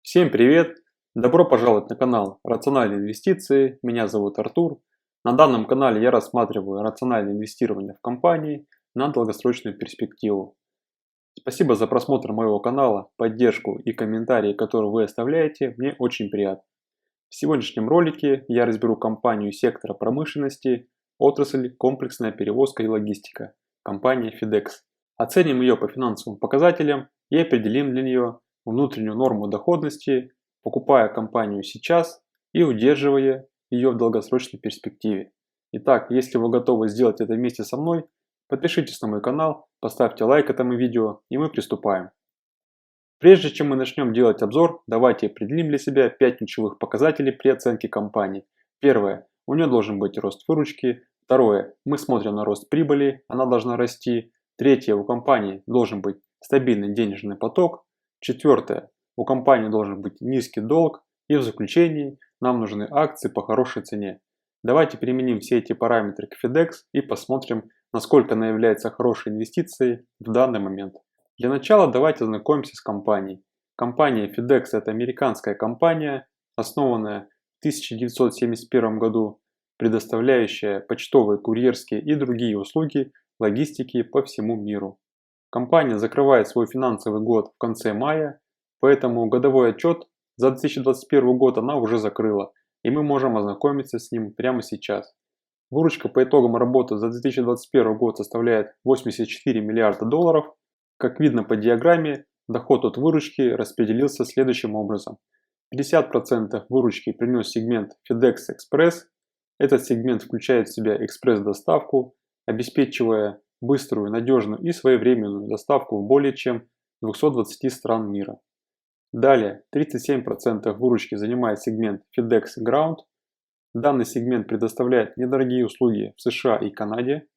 Всем привет! Добро пожаловать на канал Рациональные инвестиции. Меня зовут Артур. На данном канале я рассматриваю рациональное инвестирование в компании на долгосрочную перспективу. Спасибо за просмотр моего канала, поддержку и комментарии, которые вы оставляете, мне очень приятно. В сегодняшнем ролике я разберу компанию сектора промышленности, отрасль комплексная перевозка и логистика, компания FedEx. Оценим ее по финансовым показателям и определим для нее внутреннюю норму доходности, покупая компанию сейчас и удерживая ее в долгосрочной перспективе. Итак, если вы готовы сделать это вместе со мной, подпишитесь на мой канал, поставьте лайк этому видео и мы приступаем. Прежде чем мы начнем делать обзор, давайте определим для себя 5 ключевых показателей при оценке компании. Первое. У нее должен быть рост выручки. Второе. Мы смотрим на рост прибыли, она должна расти. Третье. У компании должен быть стабильный денежный поток. Четвертое. У компании должен быть низкий долг. И в заключении нам нужны акции по хорошей цене. Давайте применим все эти параметры к FedEx и посмотрим, насколько она является хорошей инвестицией в данный момент. Для начала давайте ознакомимся с компанией. Компания FedEx – это американская компания, основанная в 1971 году, предоставляющая почтовые, курьерские и другие услуги логистики по всему миру. Компания закрывает свой финансовый год в конце мая, поэтому годовой отчет за 2021 год она уже закрыла, и мы можем ознакомиться с ним прямо сейчас. Выручка по итогам работы за 2021 год составляет 84 миллиарда долларов. Как видно по диаграмме, доход от выручки распределился следующим образом. 50% выручки принес сегмент FedEx Express. Этот сегмент включает в себя экспресс-доставку, обеспечивая быструю, надежную и своевременную доставку в более чем 220 стран мира. Далее 37% выручки занимает сегмент FedEx Ground. Данный сегмент предоставляет недорогие услуги в США и Канаде.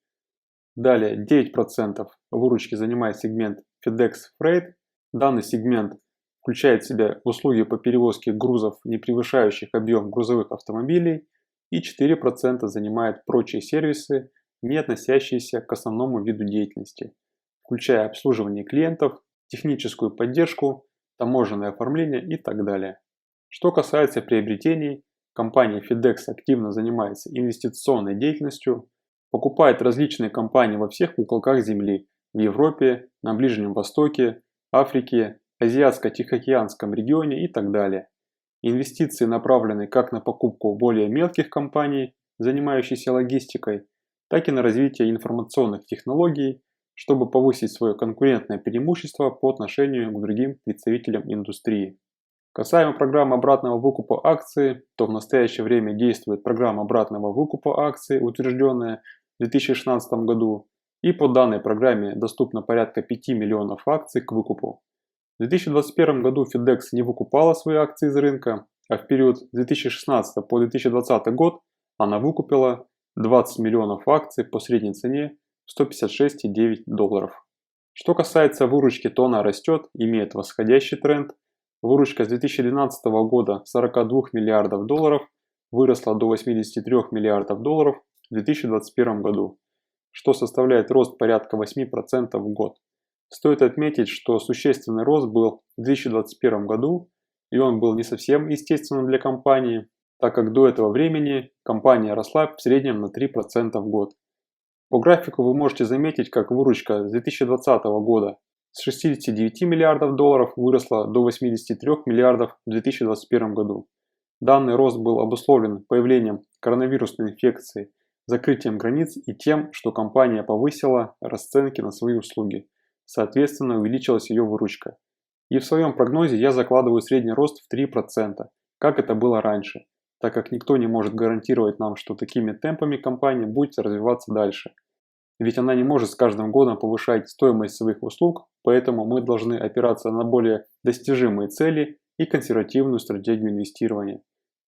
Далее 9% выручки занимает сегмент FedEx Freight. Данный сегмент включает в себя услуги по перевозке грузов, не превышающих объем грузовых автомобилей, и 4% занимает прочие сервисы, не относящиеся к основному виду деятельности, включая обслуживание клиентов, техническую поддержку, таможенное оформление и так далее. Что касается приобретений, компания FedEx активно занимается инвестиционной деятельностью, покупает различные компании во всех уголках Земли, в Европе, на Ближнем Востоке, Африке, Азиатско-Тихоокеанском регионе и так далее. Инвестиции направлены как на покупку более мелких компаний, занимающихся логистикой, так и на развитие информационных технологий, чтобы повысить свое конкурентное преимущество по отношению к другим представителям индустрии. Касаемо программы обратного выкупа акций, то в настоящее время действует программа обратного выкупа акций, утвержденная в 2016 году, и по данной программе доступно порядка 5 миллионов акций к выкупу. В 2021 году FedEx не выкупала свои акции из рынка, а в период с 2016 по 2020 год она выкупила 20 миллионов акций по средней цене в $156,9. Что касается выручки, то она растет, имеет восходящий тренд. Выручка с 2012 года 42 миллиардов долларов выросла до 83 миллиардов долларов в 2021 году, что составляет рост порядка 8% в год. Стоит отметить, что существенный рост был в 2021 году, и он был не совсем естественным для компании, так как до этого времени компания росла в среднем на 3% в год. По графику вы можете заметить, как выручка с 2020 года с 69 миллиардов долларов выросла до 83 миллиардов в 2021 году. Данный рост был обусловлен появлением коронавирусной инфекции, закрытием границ и тем, что компания повысила расценки на свои услуги. Соответственно, увеличилась ее выручка. И в своем прогнозе я закладываю средний рост в 3%, как это было раньше, так как никто не может гарантировать нам, что такими темпами компания будет развиваться дальше. Ведь она не может с каждым годом повышать стоимость своих услуг, поэтому мы должны опираться на более достижимые цели и консервативную стратегию инвестирования.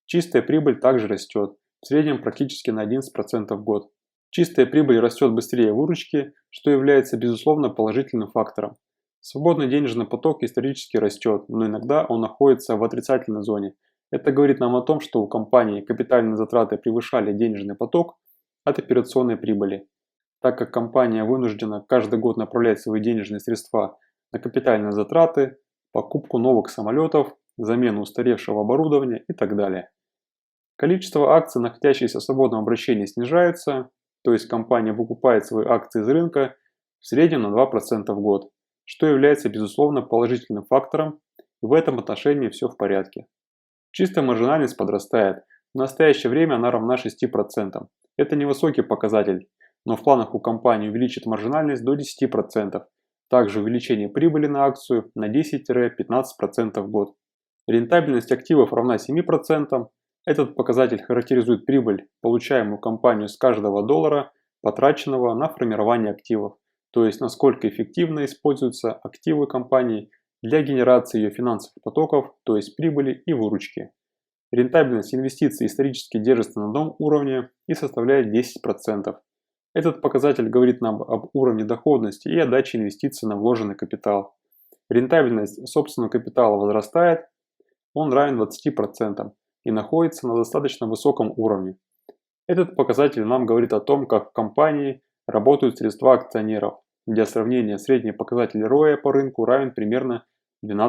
Чистая прибыль также растет, в среднем практически на 11% в год. Чистая прибыль растет быстрее выручки, что является безусловно положительным фактором. Свободный денежный поток исторически растет, но иногда он находится в отрицательной зоне. Это говорит нам о том, что у компании капитальные затраты превышали денежный поток от операционной прибыли. Так как компания вынуждена каждый год направлять свои денежные средства на капитальные затраты, покупку новых самолетов, замену устаревшего оборудования и так далее. Количество акций, находящихся в свободном обращении, снижается, то есть компания выкупает свои акции из рынка в среднем на 2% в год, что является безусловно положительным фактором, и в этом отношении все в порядке. Чистая маржинальность подрастает, в настоящее время она равна 6%. Это невысокий показатель, но в планах у компании увеличить маржинальность до 10%, также увеличение прибыли на акцию на 10-15% в год. Рентабельность активов равна 7%. Этот показатель характеризует прибыль, получаемую компанию с каждого доллара, потраченного на формирование активов, то есть насколько эффективно используются активы компании для генерации ее финансовых потоков, то есть прибыли и выручки. Рентабельность инвестиций исторически держится на одном уровне и составляет 10%. Этот показатель говорит нам об уровне доходности и отдаче инвестиций на вложенный капитал. Рентабельность собственного капитала возрастает, он равен 20% и находится на достаточно высоком уровне. Этот показатель нам говорит о том, как в компании работают средства акционеров. Для сравнения, средний показатель ROE по рынку равен примерно 12%.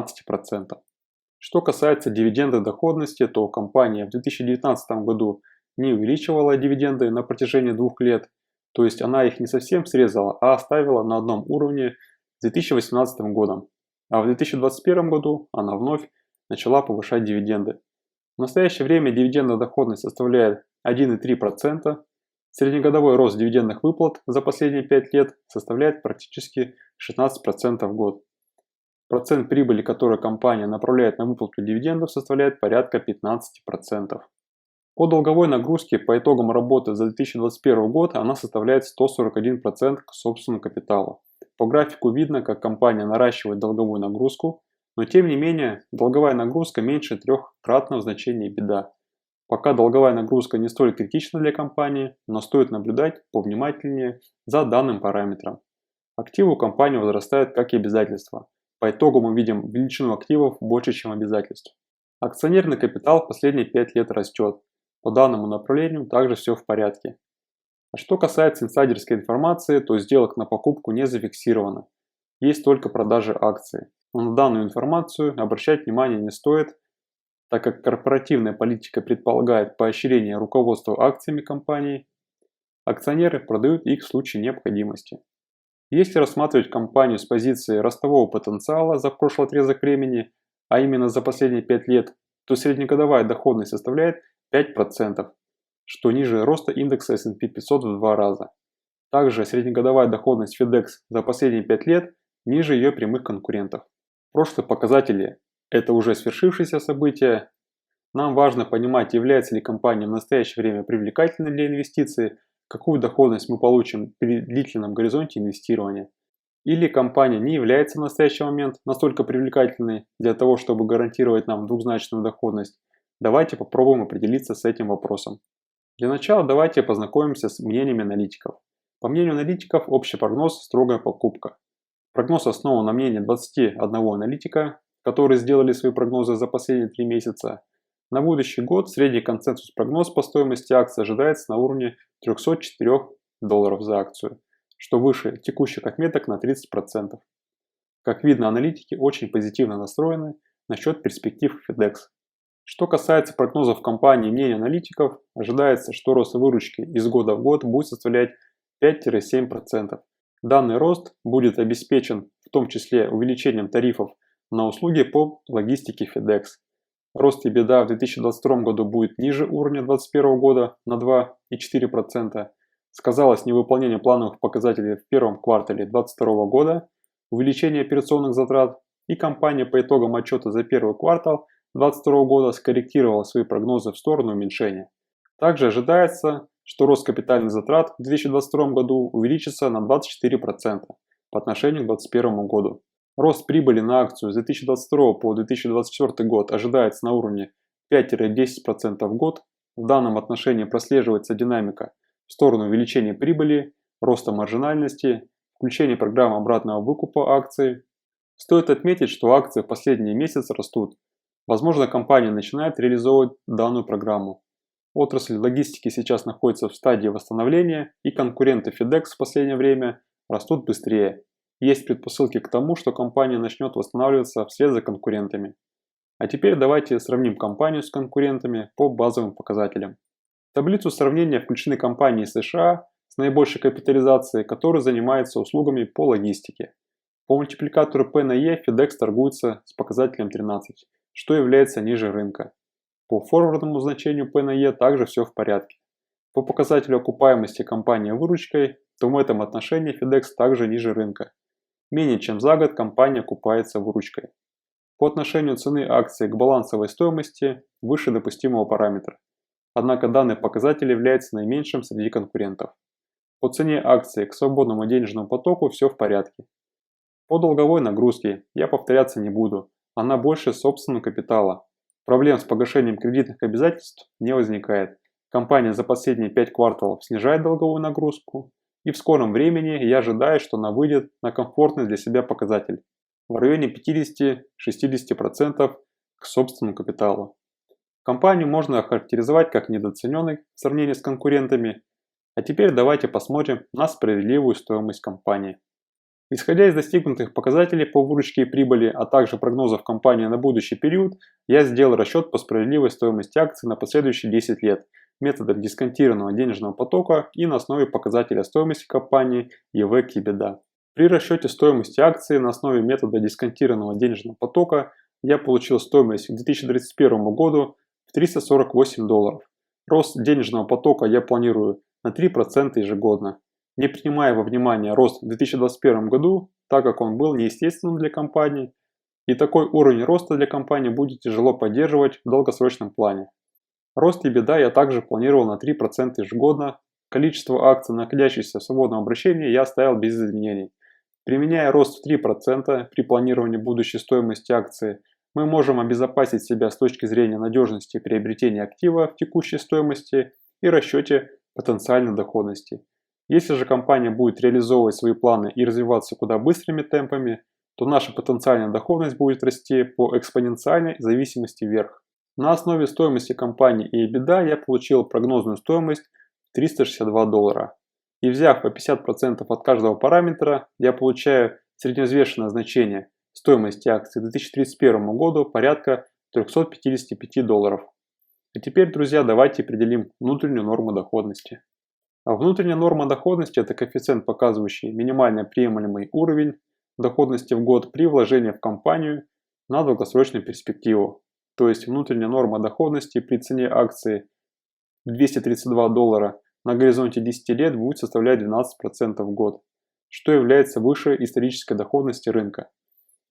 Что касается дивидендной доходности, то компания в 2019 году не увеличивала дивиденды на протяжении 2 лет, то есть она их не совсем срезала, а оставила на одном уровне с 2018 годом. А в 2021 году она вновь начала повышать дивиденды. В настоящее время дивидендная доходность составляет 1,3%. Среднегодовой рост дивидендных выплат за последние 5 лет составляет практически 16% в год. Процент прибыли, который компания направляет на выплату дивидендов, составляет порядка 15%. По долговой нагрузке по итогам работы за 2021 год она составляет 141% к собственному капиталу. По графику видно, как компания наращивает долговую нагрузку, но тем не менее долговая нагрузка меньше трехкратного значения EBITDA. Пока долговая нагрузка не столь критична для компании, но стоит наблюдать повнимательнее за данным параметром. Активы у компании возрастают, как и обязательства. По итогу мы видим величину активов больше, чем обязательств. Акционерный капитал в последние 5 лет растет. По данному направлению также все в порядке. А что касается инсайдерской информации, то сделок на покупку не зафиксировано. Есть только продажи акций. Но на данную информацию обращать внимание не стоит, так как корпоративная политика предполагает поощрение руководства акциями компании, акционеры продают их в случае необходимости. Если рассматривать компанию с позиции ростового потенциала за прошлый отрезок времени, а именно за последние 5 лет, то среднегодовая доходность составляет 5%, что ниже роста индекса S&P 500 в 2 раза. Также среднегодовая доходность FedEx за последние 5 лет ниже ее прямых конкурентов. Прошлые показатели – это уже свершившиеся события. Нам важно понимать, является ли компания в настоящее время привлекательной для инвестиций, какую доходность мы получим при длительном горизонте инвестирования. Или компания не является в настоящий момент настолько привлекательной для того, чтобы гарантировать нам двухзначную доходность. Давайте попробуем определиться с этим вопросом. Для начала давайте познакомимся с мнениями аналитиков. По мнению аналитиков, общий прогноз – строгая покупка. Прогноз основан на мнении 21 аналитика, которые сделали свои прогнозы за последние 3 месяца. На будущий год средний консенсус прогноз по стоимости акций ожидается на уровне $304 за акцию, что выше текущих отметок на 30%. Как видно, аналитики очень позитивно настроены насчет перспектив FedEx. Что касается прогнозов компании и мнений аналитиков, ожидается, что рост выручки из года в год будет составлять 5-7%. Данный рост будет обеспечен в том числе увеличением тарифов на услуги по логистике FedEx. Рост EBITDA в 2022 году будет ниже уровня 2021 года на 2,4%. Сказалось невыполнение плановых показателей в первом квартале 2022 года, увеличение операционных затрат, и компания по итогам отчета за первый квартал 2022 года скорректировала свои прогнозы в сторону уменьшения. Также ожидается, что рост капитальных затрат в 2022 году увеличится на 24% по отношению к 2021 году. Рост прибыли на акцию с 2022 по 2024 год ожидается на уровне 5-10% в год. В данном отношении прослеживается динамика в сторону увеличения прибыли, роста маржинальности, включения программы обратного выкупа акций. Стоит отметить, что акции в последние месяцы растут. Возможно, компания начинает реализовывать данную программу. Отрасль логистики сейчас находится в стадии восстановления, и конкуренты FedEx в последнее время растут быстрее. Есть предпосылки к тому, что компания начнет восстанавливаться вслед за конкурентами. А теперь давайте сравним компанию с конкурентами по базовым показателям. В таблицу сравнения включены компании США с наибольшей капитализацией, которые занимаются услугами по логистике. По мультипликатору P на E FedEx торгуется с показателем 13, что является ниже рынка. По форвардному значению P на E также все в порядке. По показателю окупаемости компании выручкой, то в этом отношении FedEx также ниже рынка. Менее чем за год компания окупается выручкой. По отношению цены акции к балансовой стоимости выше допустимого параметра. Однако данный показатель является наименьшим среди конкурентов. По цене акции к свободному денежному потоку все в порядке. По долговой нагрузке я повторяться не буду, она больше собственного капитала. Проблем с погашением кредитных обязательств не возникает. Компания за последние 5 кварталов снижает долговую нагрузку, и в скором времени я ожидаю, что она выйдет на комфортный для себя показатель в районе 50-60% к собственному капиталу. Компанию можно охарактеризовать как недооцененной в сравнении с конкурентами. А теперь давайте посмотрим на справедливую стоимость компании. Исходя из достигнутых показателей по выручке и прибыли, а также прогнозов компании на будущий период, я сделал расчет по справедливой стоимости акций на последующие 10 лет методом дисконтированного денежного потока и на основе показателя стоимости компании EV к EBITDA. При расчете стоимости акции на основе метода дисконтированного денежного потока я получил стоимость к 2031 году в $348. Рост денежного потока я планирую на 3% ежегодно, не принимая во внимание рост в 2021 году, так как он был неестественным для компании, и такой уровень роста для компании будет тяжело поддерживать в долгосрочном плане. Рост EBITDA я также планировал на 3% ежегодно, количество акций, находящихся в свободном обращении, я оставил без изменений. Применяя рост в 3% при планировании будущей стоимости акции, мы можем обезопасить себя с точки зрения надежности приобретения актива в текущей стоимости и расчете потенциальной доходности. Если же компания будет реализовывать свои планы и развиваться куда быстрыми темпами, то наша потенциальная доходность будет расти по экспоненциальной зависимости вверх. На основе стоимости компании и EBITDA я получил прогнозную стоимость $362. И взяв по 50% от каждого параметра, я получаю средневзвешенное значение стоимости акций к 2031 году порядка $355. А теперь, друзья, давайте определим внутреннюю норму доходности. А внутренняя норма доходности – это коэффициент, показывающий минимально приемлемый уровень доходности в год при вложении в компанию на долгосрочную перспективу. То есть внутренняя норма доходности при цене акции $232 на горизонте 10 лет будет составлять 12% в год, что является выше исторической доходности рынка.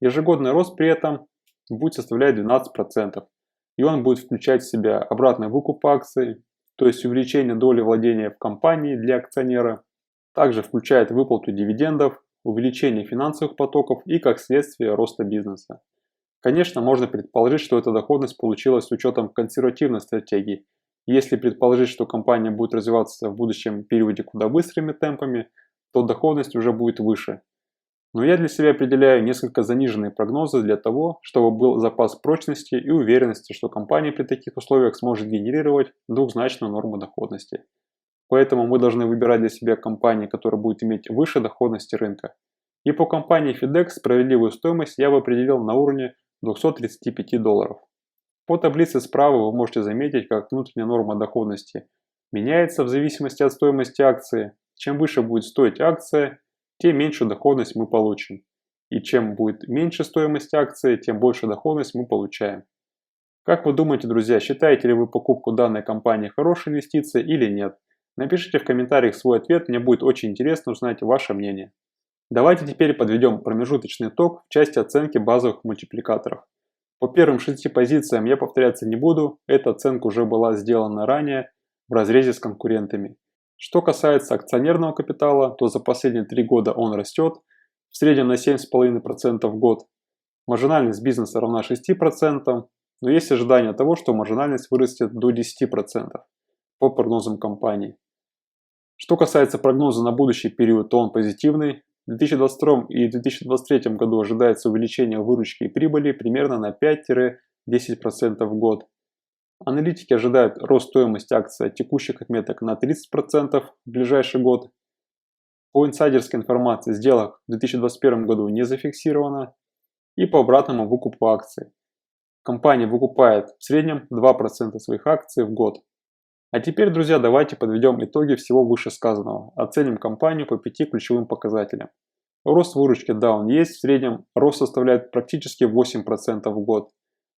Ежегодный рост при этом будет составлять 12%, и он будет включать в себя обратный выкуп акций, то есть увеличение доли владения в компании для акционера, также включает выплату дивидендов, увеличение финансовых потоков и как следствие роста бизнеса. Конечно, можно предположить, что эта доходность получилась с учетом консервативной стратегии. Если предположить, что компания будет развиваться в будущем периоде куда быстрыми темпами, то доходность уже будет выше. Но я для себя определяю несколько заниженные прогнозы для того, чтобы был запас прочности и уверенности, что компания при таких условиях сможет генерировать двухзначную норму доходности. Поэтому мы должны выбирать для себя компании, которые будут иметь выше доходности рынка. И по компании FedEx справедливую стоимость я бы определил на уровне $235. По таблице справа вы можете заметить, как внутренняя норма доходности меняется в зависимости от стоимости акции. Чем выше будет стоить акция, тем меньшую доходность мы получим. И чем будет меньше стоимость акции, тем больше доходность мы получаем. Как вы думаете, друзья, считаете ли вы покупку данной компании хорошей инвестицией или нет? Напишите в комментариях свой ответ, мне будет очень интересно узнать ваше мнение. Давайте теперь подведем промежуточный итог в части оценки базовых мультипликаторов. По первым 6 позициям я повторяться не буду, эта оценка уже была сделана ранее в разрезе с конкурентами. Что касается акционерного капитала, то за последние 3 года он растет, в среднем на 7,5% в год. Маржинальность бизнеса равна 6%, но есть ожидание того, что маржинальность вырастет до 10% по прогнозам компании. Что касается прогноза на будущий период, то он позитивный. В 2022 и 2023 году ожидается увеличение выручки и прибыли примерно на 5-10% в год. Аналитики ожидают рост стоимости акций от текущих отметок на 30% в ближайший год. По инсайдерской информации сделок в 2021 году не зафиксировано. И по обратному выкупу акций. Компания выкупает в среднем 2% своих акций в год. А теперь, друзья, давайте подведем итоги всего вышесказанного. Оценим компанию по 5 ключевым показателям. Рост выручки, да, он есть, в среднем рост составляет практически 8% в год.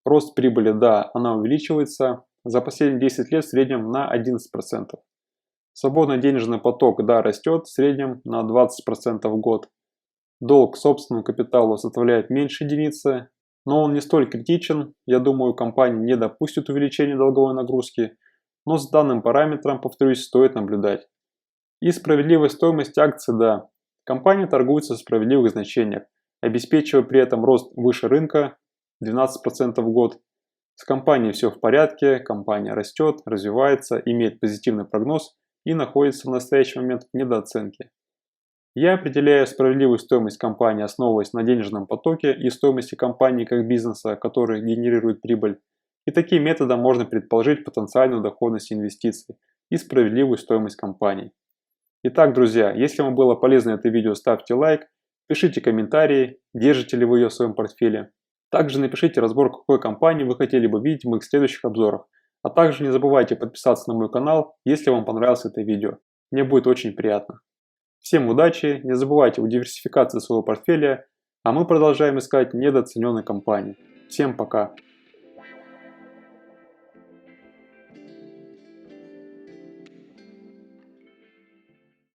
Рост прибыли, да, она увеличивается за последние 10 лет в среднем на 11%. Свободный денежный поток, да, растет в среднем на 20% в год. Долг к собственному капиталу составляет меньше единицы, но он не столь критичен. Я думаю, компания не допустит увеличения долговой нагрузки, но с данным параметром, повторюсь, стоит наблюдать. И справедливая стоимость акций, да. Компания торгуется в справедливых значениях, обеспечивая при этом рост выше рынка 12% в год. С компанией все в порядке, компания растет, развивается, имеет позитивный прогноз и находится в настоящий момент в недооценке. Я определяю справедливую стоимость компании, основываясь на денежном потоке и стоимости компании как бизнеса, который генерирует прибыль. И таким методом можно предположить потенциальную доходность инвестиций и справедливую стоимость компании. Итак, друзья, если вам было полезно это видео, ставьте лайк, пишите комментарии, держите ли вы ее в своем портфеле. Также напишите разбор, какой компании вы хотели бы видеть в моих следующих обзорах. А также не забывайте подписаться на мой канал, если вам понравилось это видео. Мне будет очень приятно. Всем удачи, не забывайте о диверсификации своего портфеля, а мы продолжаем искать недооцененные компании. Всем пока!